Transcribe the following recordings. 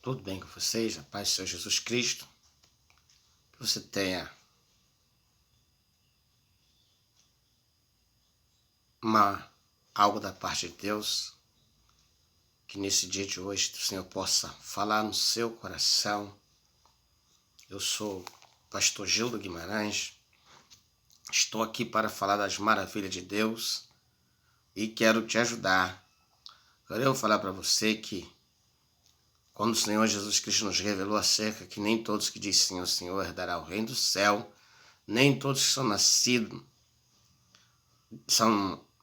Tudo bem com vocês? A paz do Senhor Jesus Cristo. Que você tenha algo da parte de Deus. Que nesse dia de hoje o Senhor possa falar no seu coração. Eu sou o pastor Gildo Guimarães. Estou aqui para falar das maravilhas de Deus e quero te ajudar. Agora eu vou falar para você que quando o Senhor Jesus Cristo nos revelou acerca que nem todos que dizem Senhor, Senhor herdará o reino do céu, nem todos que são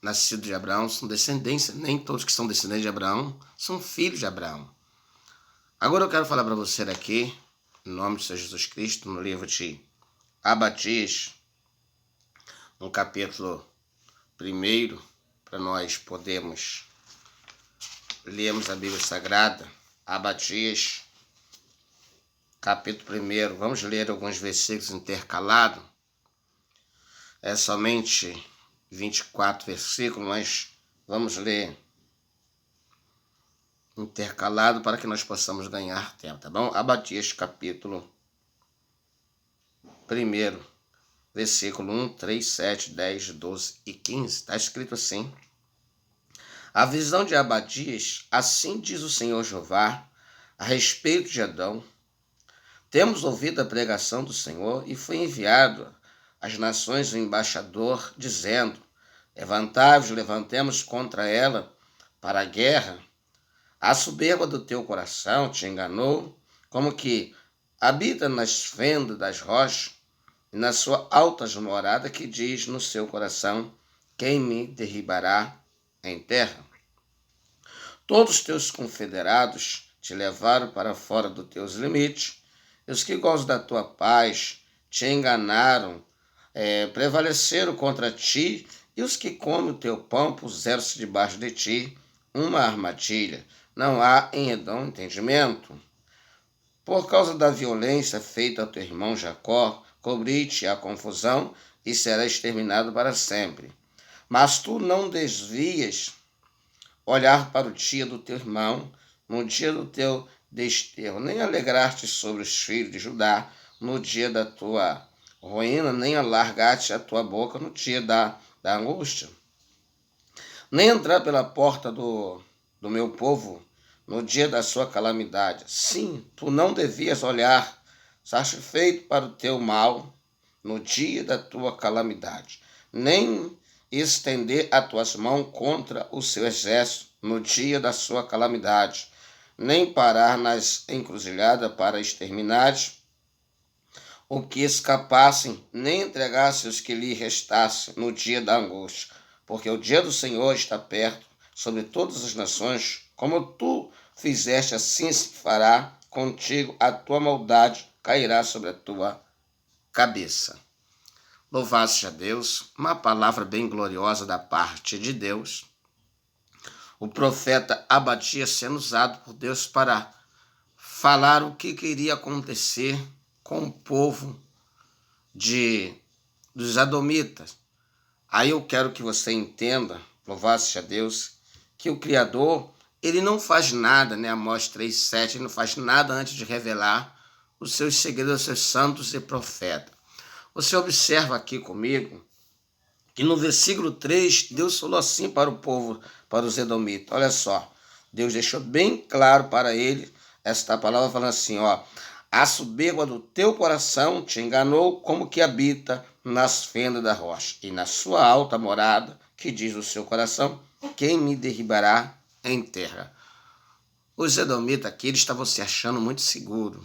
nascidos de Abraão são descendência, nem todos que são descendentes de Abraão são filhos de Abraão. Agora eu quero falar para você aqui, em nome do Senhor Jesus Cristo, no livro de Abadias, no capítulo 1, para nós podermos lermos a Bíblia Sagrada. Abadias, capítulo 1, vamos ler alguns versículos intercalados. É somente 24 versículos, mas vamos ler intercalado para que nós possamos ganhar tempo, tá bom? Abadias, capítulo 1, versículo 1, 3, 7, 10, 12 e 15. Está escrito assim: a visão de Abadias, assim diz o Senhor Jeová, a respeito de Edom. Temos ouvido a pregação do Senhor e foi enviado às nações o embaixador, dizendo: levantai-vos, levantemos contra ela para a guerra. A soberba do teu coração te enganou, como que habita nas fendas das rochas, e na sua alta morada, que diz no seu coração: quem me derribará em terra? Todos os teus confederados te levaram para fora dos teus limites, e os que gozam da tua paz te enganaram, prevaleceram contra ti, e os que comem o teu pão puseram-se debaixo de ti uma armadilha. Não há em Edom entendimento. Por causa da violência feita ao teu irmão Jacó, cobri-te a confusão e será exterminado para sempre. Mas tu não desvias olhar para o dia do teu irmão, no dia do teu desterro, nem alegrar-te sobre os filhos de Judá, no dia da tua ruína, nem alargar-te a tua boca no dia da angústia, nem entrar pela porta do meu povo no dia da sua calamidade. Sim, tu não devias olhar satisfeito para o teu mal no dia da tua calamidade, nem estender as tuas mãos contra o seu exército no dia da sua calamidade, nem parar nas encruzilhadas para exterminar o que escapassem, nem entregasse os que lhe restassem no dia da angústia, porque o dia do Senhor está perto sobre todas as nações. Como tu fizeste, assim se fará contigo, a tua maldade cairá sobre a tua cabeça. Louvado seja Deus, uma palavra bem gloriosa da parte de Deus. O profeta Abadias sendo usado por Deus para falar o que iria acontecer com o povo dos Edomitas. Aí eu quero que você entenda, louvado seja Deus, que o Criador, ele não faz nada, né? Amós 3,7, ele não faz nada antes de revelar os seus segredos aos seus santos e profetas. Você observa aqui comigo que no versículo 3, Deus falou assim para o povo, para os edomitas. Olha só, Deus deixou bem claro para ele esta palavra, falando assim, ó: a soberba do teu coração te enganou, como que habita nas fendas da rocha, e na sua alta morada, que diz o seu coração: quem me derribará em terra? Os edomitas aqui, eles estavam se achando muito seguros.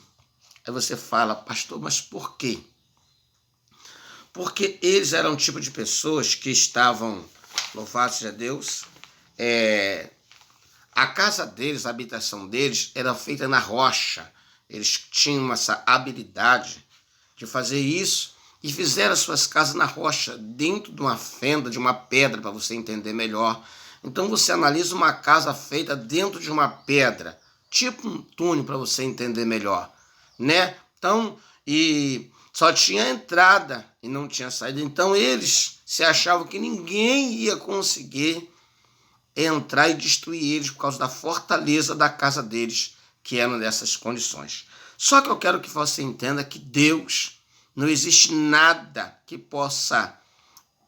Aí você fala: pastor, mas por quê? Porque eles eram um tipo de pessoas que estavam, louvado seja Deus, a casa deles, a habitação deles era feita na rocha. Eles tinham essa habilidade de fazer isso e fizeram as suas casas na rocha, dentro de uma fenda, de uma pedra, para você entender melhor. Então você analisa uma casa feita dentro de uma pedra, tipo um túnel, para você entender melhor, né? Então, e só tinha entrada e não tinha saída. Então eles se achavam que ninguém ia conseguir entrar e destruir eles por causa da fortaleza da casa deles, que eram dessas condições. Só que eu quero que você entenda que Deus, não existe nada que possa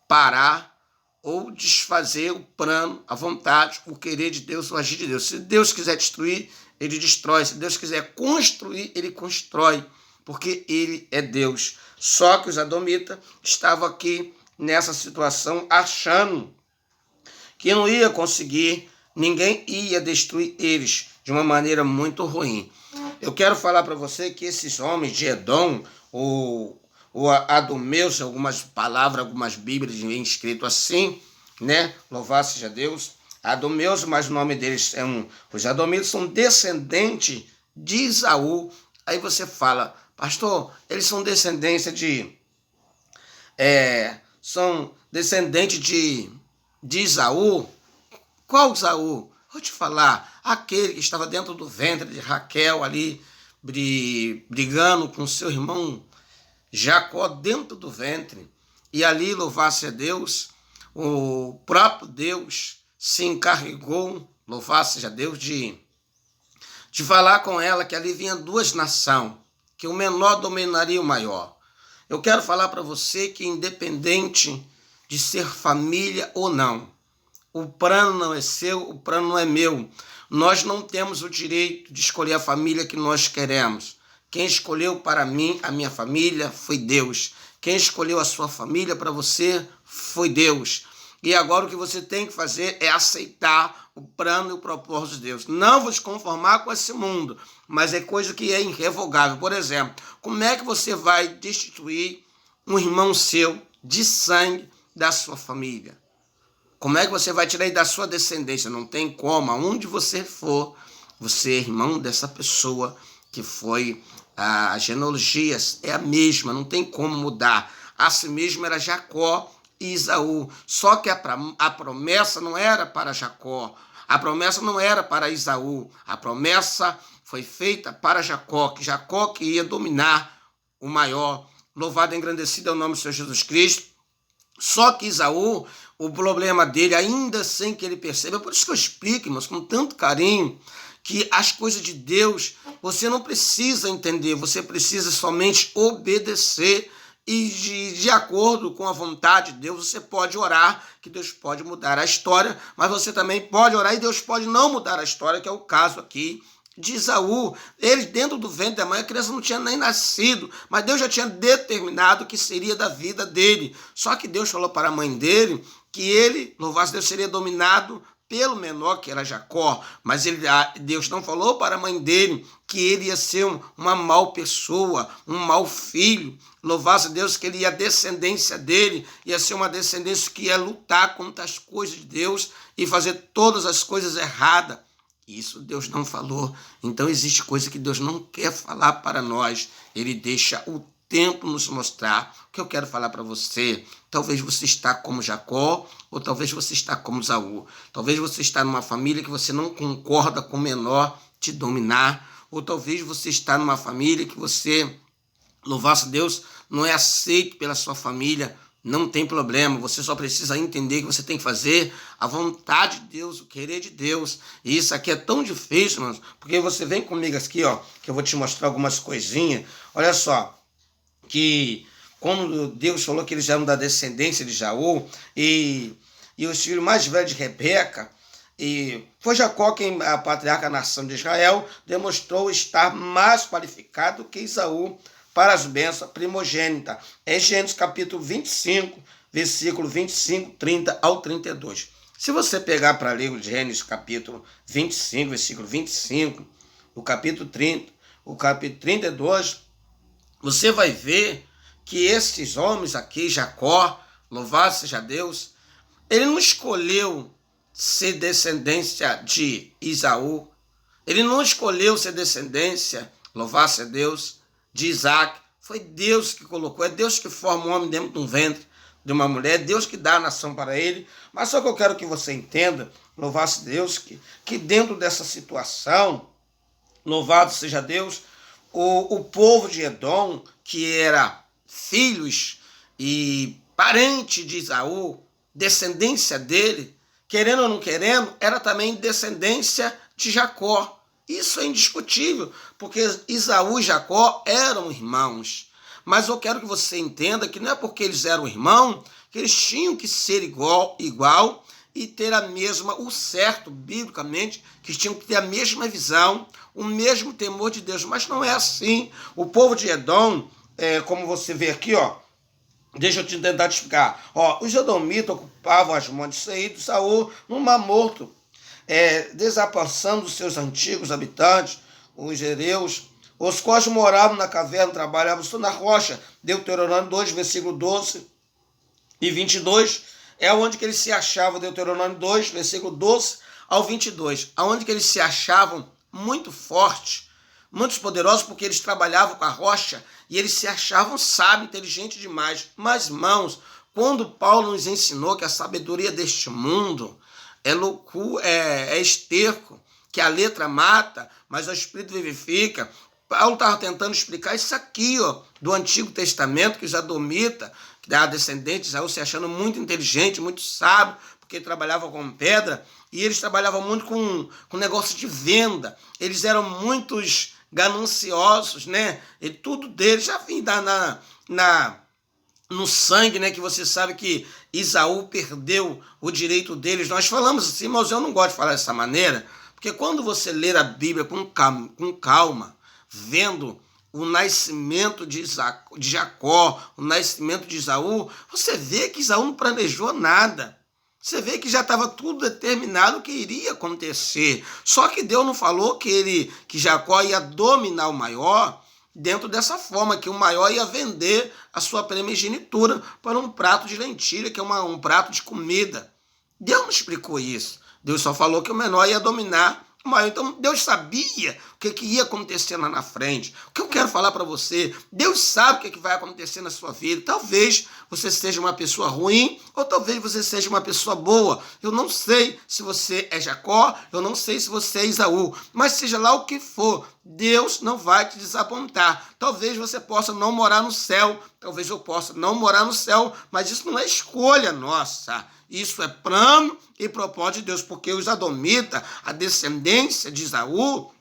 parar ou desfazer o plano, a vontade, o querer de Deus, o agir de Deus. Se Deus quiser destruir, ele destrói. Se Deus quiser construir, ele constrói, porque ele é Deus. Só que os edomitas estavam aqui nessa situação achando que não ia conseguir, ninguém ia destruir eles de uma maneira muito ruim. Eu quero falar para você que esses homens de Edom, o Adumeus, algumas palavras, algumas bíblias vem escrito assim, né? Louvado seja Deus. Adumeus, mas o nome deles os Adomitas são descendentes de Isaú. Aí você fala, pastor, eles são descendência são descendentes de Isaú. Qual Isaú? Vou te falar, aquele que estava dentro do ventre de Raquel ali, brigando com seu irmão Jacó dentro do ventre. E ali, louvar-se a Deus, o próprio Deus se encarregou, louvado seja Deus, de falar com ela que ali vinha duas nações, que o menor dominaria o maior. Eu quero falar para você que independente de ser família ou não, o plano não é seu, o plano não é meu. Nós não temos o direito de escolher a família que nós queremos. Quem escolheu para mim, a minha família, foi Deus. Quem escolheu a sua família para você, foi Deus. E agora o que você tem que fazer é aceitar o plano e o propósito de Deus. Não vos conformar com esse mundo, mas é coisa que é irrevogável. Por exemplo, como é que você vai destituir um irmão seu de sangue da sua família? Como é que você vai tirar ele da sua descendência? Não tem como. Aonde você for, você é irmão dessa pessoa que foi... A genealogia é a mesma, não tem como mudar. Assim mesmo era Jacó e Isaú. Só que a promessa não era para Jacó. A promessa não era para Isaú. A promessa foi feita para Jacó que ia dominar o maior. Louvado e engrandecido é o nome do Senhor Jesus Cristo. Só que Isaú, o problema dele, ainda sem que ele perceba, por isso que eu explico, irmãos, com tanto carinho, que as coisas de Deus, você não precisa entender, você precisa somente obedecer e de acordo com a vontade de Deus, você pode orar, que Deus pode mudar a história, mas você também pode orar e Deus pode não mudar a história, que é o caso aqui de Isaú. Ele dentro do ventre da mãe, a criança não tinha nem nascido, mas Deus já tinha determinado que seria da vida dele. Só que Deus falou para a mãe dele que ele, louvado Deus, seria dominado pelo menor, que era Jacó, mas Deus não falou para a mãe dele que ele ia ser uma mal pessoa, um mau filho. Louvado Deus que ele ia, a descendência dele ia ser uma descendência que ia lutar contra as coisas de Deus e fazer todas as coisas erradas. Isso Deus não falou. Então existe coisa que Deus não quer falar para nós. Ele deixa o tempo nos mostrar. O que eu quero falar para você, talvez você está como Jacó, ou talvez você está como Isaú. Talvez você está numa família que você não concorda com o menor te dominar, ou talvez você está numa família que você, louvar-se Deus, não é aceito pela sua família. Não tem problema, você só precisa entender que você tem que fazer a vontade de Deus, o querer de Deus. E isso aqui é tão difícil, mano, porque você vem comigo aqui, ó, que eu vou te mostrar algumas coisinhas. Olha só, que quando Deus falou que eles eram da descendência de Jaú, e os filhos mais velhos de Rebeca, e foi Jacó quem, a patriarca da nação de Israel, demonstrou estar mais qualificado que Isaú para as bênçãos primogênitas. É Gênesis capítulo 25, versículo 25, 30 ao 32. Se você pegar para ler o Gênesis capítulo 25, versículo 25, o capítulo 30, o capítulo 32, você vai ver que esses homens aqui, Jacó, louvado seja Deus, ele não escolheu ser descendência de Isaú, ele não escolheu ser descendência, louvado seja Deus, de Isaac. Foi Deus que colocou, é Deus que forma um homem dentro de um ventre de uma mulher, é Deus que dá a nação para ele. Mas só que eu quero que você entenda, louvado seja Deus, que dentro dessa situação, louvado seja Deus, o povo de Edom, que era filhos e parente de Isaú, descendência dele, querendo ou não querendo, era também descendência de Jacó. Isso é indiscutível, porque Esaú e Jacó eram irmãos. Mas eu quero que você entenda que não é porque eles eram irmãos que eles tinham que ser igual e ter a mesma, o certo, biblicamente, que tinham que ter a mesma visão, o mesmo temor de Deus. Mas não é assim. O povo de Edom, como você vê aqui, ó, deixa eu te tentar te explicar. Ó, os edomitas ocupavam as montes de Seir, Saul, no Mar Morto, desapassando os seus antigos habitantes, os hereus, os quais moravam na caverna, trabalhavam na rocha. Deuteronômio 2, versículo 12 e 22, é onde que eles se achavam, Deuteronômio 2, versículo 12 ao 22, aonde que eles se achavam muito fortes, muito poderosos, porque eles trabalhavam com a rocha e eles se achavam sábios, inteligentes demais. Mas, irmãos, quando Paulo nos ensinou que a sabedoria deste mundo é loucura, é esterco, que a letra mata, mas o Espírito vivifica. Paulo estava tentando explicar isso aqui, ó, do Antigo Testamento, que os edomitas, da descendente de Isaú, se achando muito inteligente, muito sábio, porque trabalhavam com pedra, e eles trabalhavam muito com negócio de venda. Eles eram muitos gananciosos, né? E tudo deles já vinha no sangue, né? Que você sabe que Esaú perdeu o direito deles. Nós falamos assim, mas eu não gosto de falar dessa maneira, porque quando você ler a Bíblia com calma, vendo o nascimento de Jacó, o nascimento de Esaú, você vê que Esaú não planejou nada. Você vê que já estava tudo determinado o que iria acontecer. Só que Deus não falou que Jacó ia dominar o maior dentro dessa forma, que o maior ia vender a sua primogenitura para um prato de lentilha, que é um prato de comida. Deus não explicou isso. Deus só falou que o menor ia dominar o maior. Então Deus sabia o que ia acontecer lá na frente. O que eu quero falar para você, Deus sabe o que vai acontecer na sua vida. Talvez você seja uma pessoa ruim, ou talvez você seja uma pessoa boa. Eu não sei se você é Jacó, eu não sei se você é Esaú, mas seja lá o que for, Deus não vai te desapontar. Talvez você possa não morar no céu, talvez eu possa não morar no céu, mas isso não é escolha nossa. Isso é plano e propósito de Deus, porque os edomitas, a descendência de Esaú,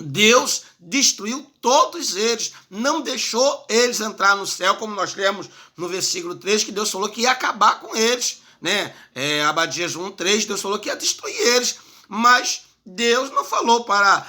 Deus destruiu todos eles, não deixou eles entrar no céu, como nós lemos no versículo 3, que Deus falou que ia acabar com eles, né? Abadias 1:3, Deus falou que ia destruir eles, mas Deus não falou para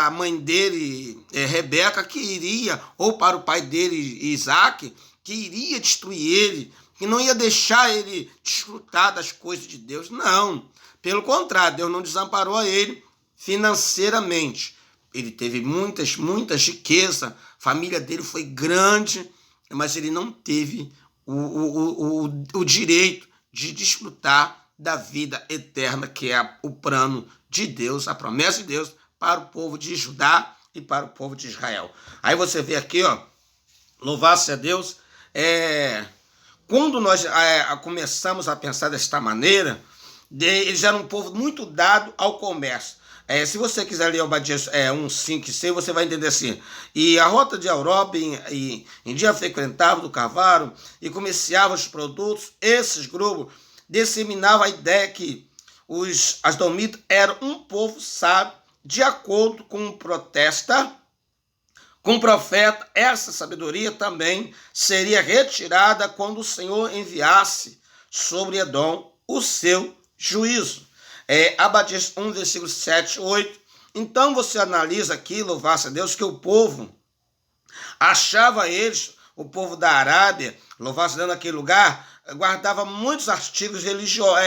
a mãe dele, Rebeca, que iria, ou para o pai dele, Isaac, que iria destruir ele, que não ia deixar ele desfrutar das coisas de Deus. Não, pelo contrário, Deus não desamparou a ele financeiramente. Ele teve muitas riquezas, a família dele foi grande, mas ele não teve o direito de desfrutar da vida eterna, que é o plano de Deus, a promessa de Deus para o povo de Judá e para o povo de Israel. Aí você vê aqui, ó, louvado-se a Deus, quando nós começamos a pensar desta maneira, eles eram um povo muito dado ao comércio. Se você quiser ler Obadias 1, 5 e 6, você vai entender assim. E a rota de Europa em dia frequentava do cavalo e comerciava os produtos. Esses grupos disseminavam a ideia que os edomitas eram um povo sábio, de acordo com o profeta. Essa sabedoria também seria retirada quando o Senhor enviasse sobre Edom o seu juízo. Abadias 1, versículo 7, 8. Então você analisa aqui, louvar-se a Deus, que o povo achava eles, o povo da Arábia, louvar-se a Deus, naquele lugar, guardava muitos artigos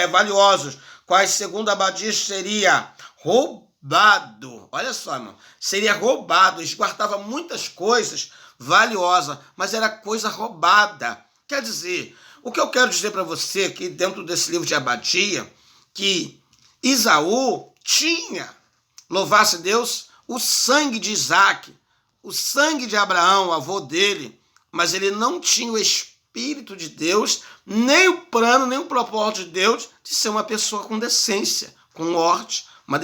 valiosos, quais, segundo Abadias, seria roubado. Olha só, irmão, seria roubado. Eles guardavam muitas coisas valiosas, mas era coisa roubada. Quer dizer, o que eu quero dizer para você aqui, dentro desse livro de Abadia, que Esaú tinha, louvar-se Deus, o sangue de Isaac, o sangue de Abraão, avô dele, mas ele não tinha o Espírito de Deus, nem o plano, nem o propósito de Deus de ser uma pessoa com decência, com ordem, uma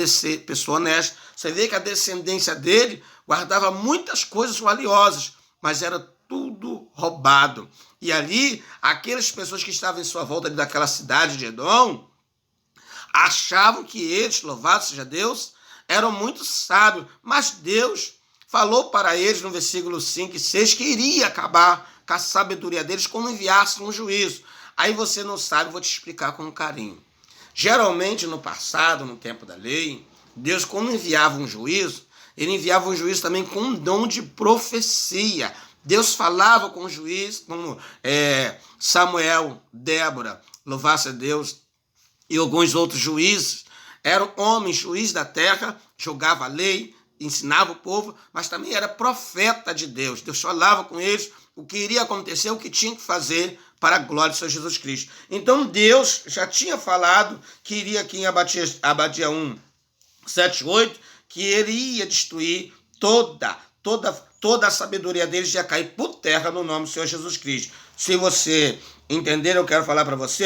pessoa honesta. Você vê que a descendência dele guardava muitas coisas valiosas, mas era tudo roubado. E ali, aquelas pessoas que estavam em sua volta daquela cidade de Edom, achavam que eles, louvado seja Deus, eram muito sábios, mas Deus falou para eles no versículo 5 e 6 que iria acabar com a sabedoria deles quando enviasse um juízo. Aí você não sabe, vou te explicar com carinho. Geralmente no passado, no tempo da lei, Deus quando enviava um juízo, ele enviava um juiz também com um dom de profecia. Deus falava com o juiz, como Samuel, Débora, louvasse a Deus, e alguns outros juízes. Eram homens, juiz da terra, julgava a lei, ensinava o povo, mas também era profeta de Deus. Deus falava com eles o que iria acontecer, o que tinha que fazer para a glória do Senhor Jesus Cristo. Então Deus já tinha falado que iria aqui em Abadia 1, 7, 8, que ele ia destruir toda a sabedoria deles, ia cair por terra no nome do Senhor Jesus Cristo. Se você entender, eu quero falar para você,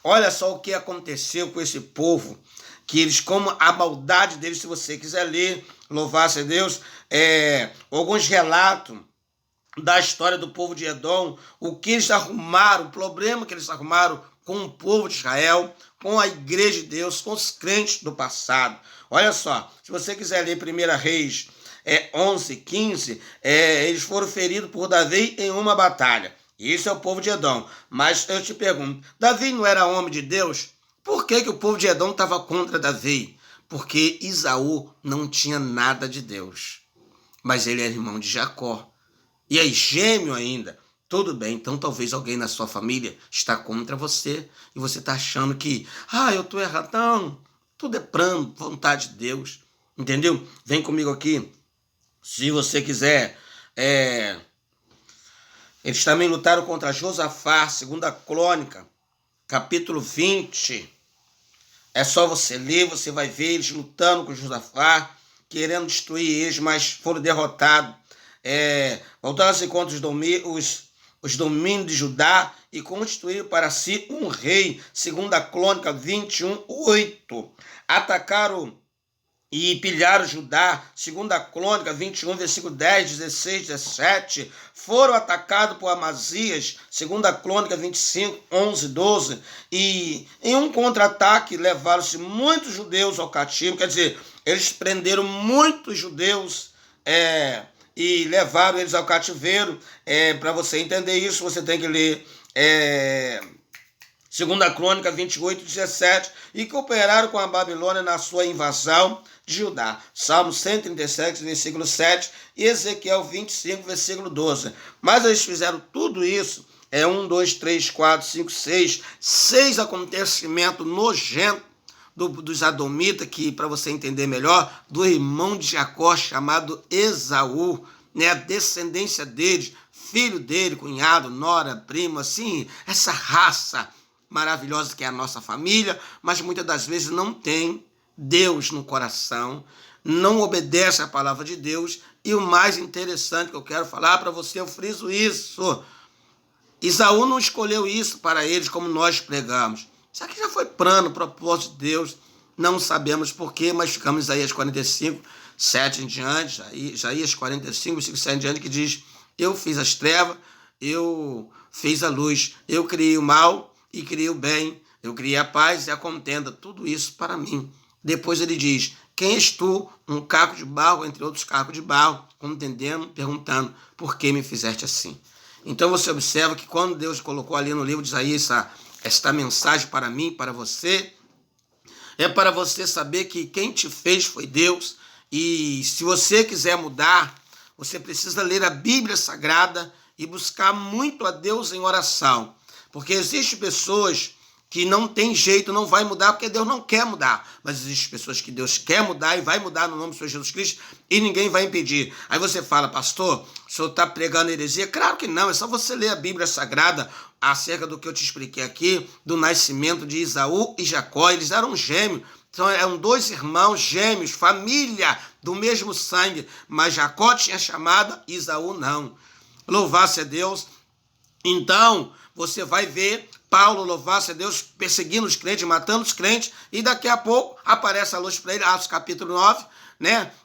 olha só o que aconteceu com esse povo, que eles, como a maldade deles, se você quiser ler, louvar-se a Deus, alguns relatos da história do povo de Edom, o que eles arrumaram, o problema que eles arrumaram com o povo de Israel, com a igreja de Deus, com os crentes do passado. Olha só, se você quiser ler 1 Reis 11, 15, eles foram feridos por Davi em uma batalha. Isso é o povo de Edom. Mas eu te pergunto, Davi não era homem de Deus? Por que o povo de Edom estava contra Davi? Porque Esaú não tinha nada de Deus. Mas ele era irmão de Jacó. E aí, gêmeo ainda. Tudo bem, então talvez alguém na sua família está contra você. E você está achando que, eu estou errado. Não, tudo é plano, vontade de Deus. Entendeu? Vem comigo aqui. Se você quiser. Eles também lutaram contra Josafá, 2 Crônica, capítulo 20. É só você ler, você vai ver eles lutando com Josafá, querendo destruir eles, mas foram derrotados. Voltaram-se contra os domínios de Judá e constituíram para si um rei, 2 Crônica 21, 8. Atacaram e pilharam Judá, 2 Crônica 21, versículo 10, 16, 17. Foram atacados por Amazias, 2 Crônica 25, 11, 12. E em um contra-ataque levaram-se muitos judeus ao cativo. Quer dizer, eles prenderam muitos judeus e levaram eles ao cativeiro. Para você entender isso, você tem que ler 2 Crônica 28, 17. E cooperaram com a Babilônia na sua invasão de Judá. Salmo 137, versículo 7. E Ezequiel 25, versículo 12. Mas eles fizeram tudo isso. 1, 2, 3, 4, 5, 6. 6 acontecimentos nojentos dos Adomitas, que, para você entender melhor, do irmão de Jacó, chamado Esaú, a descendência deles, filho dele, cunhado, nora, primo, assim, essa raça maravilhosa que é a nossa família, mas muitas das vezes não tem Deus no coração, não obedece à palavra de Deus. E o mais interessante que eu quero falar para você, eu friso isso: Esaú não escolheu isso para eles como nós pregamos. Isso aqui já foi plano, propósito de Deus. Não sabemos porquê, mas ficamos em Isaías 45, 7 em diante, Isaías 45, versículo 7 em diante, que diz: eu fiz as trevas, eu fiz a luz, eu criei o mal e criei o bem, eu criei a paz e a contenda, tudo isso para mim. Depois ele diz: quem és tu? Um caco de barro, entre outros cacos de barro, contendendo, perguntando: por que me fizeste assim? Então você observa que quando Deus colocou ali no livro de Isaías esta mensagem para mim, para você, é para você saber que quem te fez foi Deus. E se você quiser mudar, você precisa ler a Bíblia Sagrada e buscar muito a Deus em oração. Porque existem pessoas que não tem jeito, não vai mudar, porque Deus não quer mudar. Mas existem pessoas que Deus quer mudar e vai mudar no nome do Senhor Jesus Cristo e ninguém vai impedir. Aí você fala: pastor, o senhor está pregando heresia? Claro que não, é só você ler a Bíblia Sagrada acerca do que eu te expliquei aqui, do nascimento de Esaú e Jacó. Eles eram gêmeos, então eram 2 irmãos gêmeos, família do mesmo sangue, mas Jacó tinha chamada, Esaú não. Louvar-se a Deus. Então, você vai ver Paulo, louvar-se a Deus, perseguindo os crentes, matando os crentes, e daqui a pouco aparece a luz para ele, Atos capítulo 9,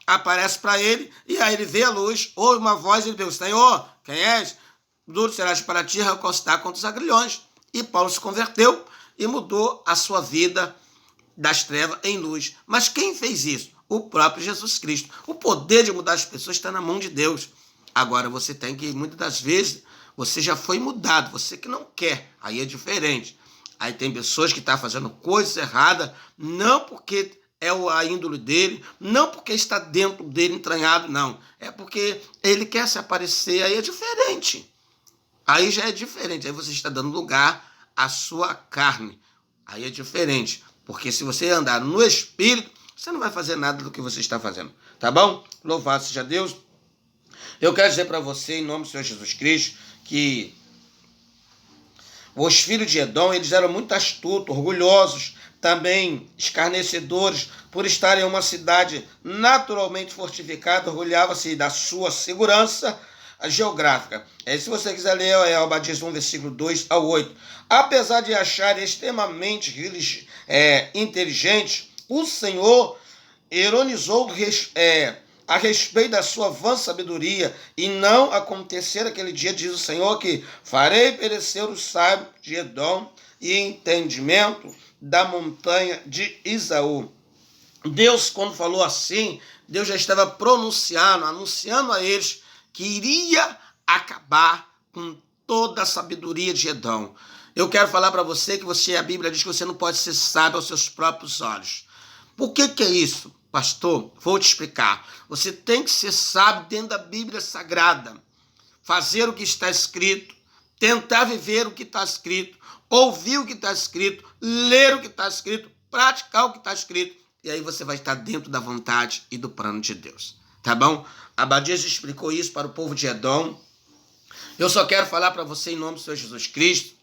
aparece para ele, e aí ele vê a luz, ouve uma voz, e ele pergunta: Senhor, quem és? Duro serás para ti recostar contra os agrilhões. E Paulo se converteu e mudou a sua vida das trevas em luz. Mas quem fez isso? o próprio Jesus Cristo. O poder de mudar as pessoas está na mão de Deus. Agora você tem que, muitas das vezes, você já foi mudado, você que não quer, aí é diferente. Aí tem pessoas que estão fazendo coisas erradas, não porque é a índole dele, não porque está dentro dele entranhado, não. É porque ele quer se aparecer, aí é diferente. Aí já é diferente, aí você está dando lugar à sua carne. Aí é diferente, porque se você andar no Espírito, você não vai fazer nada do que você está fazendo, tá bom? Louvado seja Deus. Eu quero dizer para você, em nome do Senhor Jesus Cristo, que os filhos de Edom, eles eram muito astutos, orgulhosos, também escarnecedores, por estarem em uma cidade naturalmente fortificada, orgulhava-se da sua segurança geográfica. Se você quiser ler, é Obadias 1, versículo 2 ao 8. Apesar de acharem extremamente inteligentes, o Senhor ironizou a respeito da sua vã sabedoria, e não acontecer aquele dia, diz o Senhor, que farei perecer os sábios de Edom e entendimento da montanha de Isaú. Deus, quando falou assim, Deus já estava anunciando a eles que iria acabar com toda a sabedoria de Edom. Eu quero falar para você que a Bíblia diz que você não pode ser sábio aos seus próprios olhos. Por que é isso, pastor? Vou te explicar. Você tem que ser sábio dentro da Bíblia Sagrada. Fazer o que está escrito, tentar viver o que está escrito, ouvir o que está escrito, ler o que está escrito, praticar o que está escrito. E aí você vai estar dentro da vontade e do plano de Deus. Tá bom? Abadias explicou isso para o povo de Edom. Eu só quero falar para você, em nome do Senhor Jesus Cristo,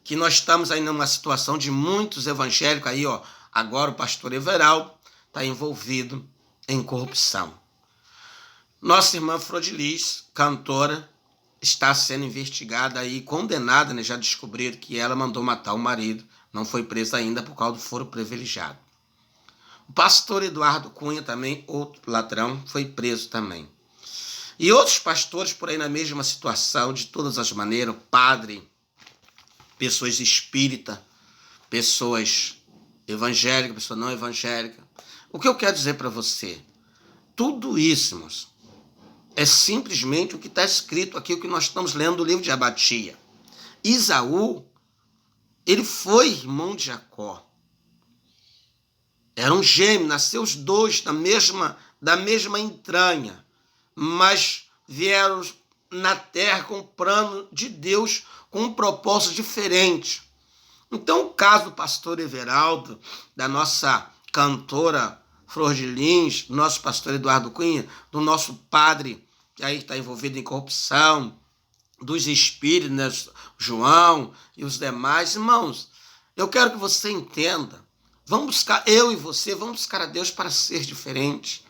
que nós estamos aí numa situação de muitos evangélicos aí, ó. Agora o pastor Everaldo está envolvido em corrupção. Nossa irmã Frodilis, cantora, está sendo investigada aí, condenada, né? Já descobriram que ela mandou matar o marido, não foi presa ainda por causa do foro privilegiado. O pastor Eduardo Cunha também, outro ladrão, foi preso também. E outros pastores por aí na mesma situação, de todas as maneiras, padre, pessoas espíritas, pessoas evangélicas, pessoas não evangélicas. O que eu quero dizer para você? Tudo isso, irmãos, é simplesmente o que está escrito aqui, o que nós estamos lendo no livro de Abadia. Isaú, ele foi irmão de Jacó. Eram gêmeos, nasceu os dois da mesma entranha, mas vieram na terra com um plano de Deus, com um propósito diferente. Então, o caso do pastor Everaldo, da nossa cantora Flor de Lins, do nosso pastor Eduardo Cunha, do nosso padre, que aí está envolvido em corrupção, dos espíritos, né, João e os demais. Irmãos, eu quero que você entenda, vamos buscar, eu e você, vamos buscar a Deus para ser diferente.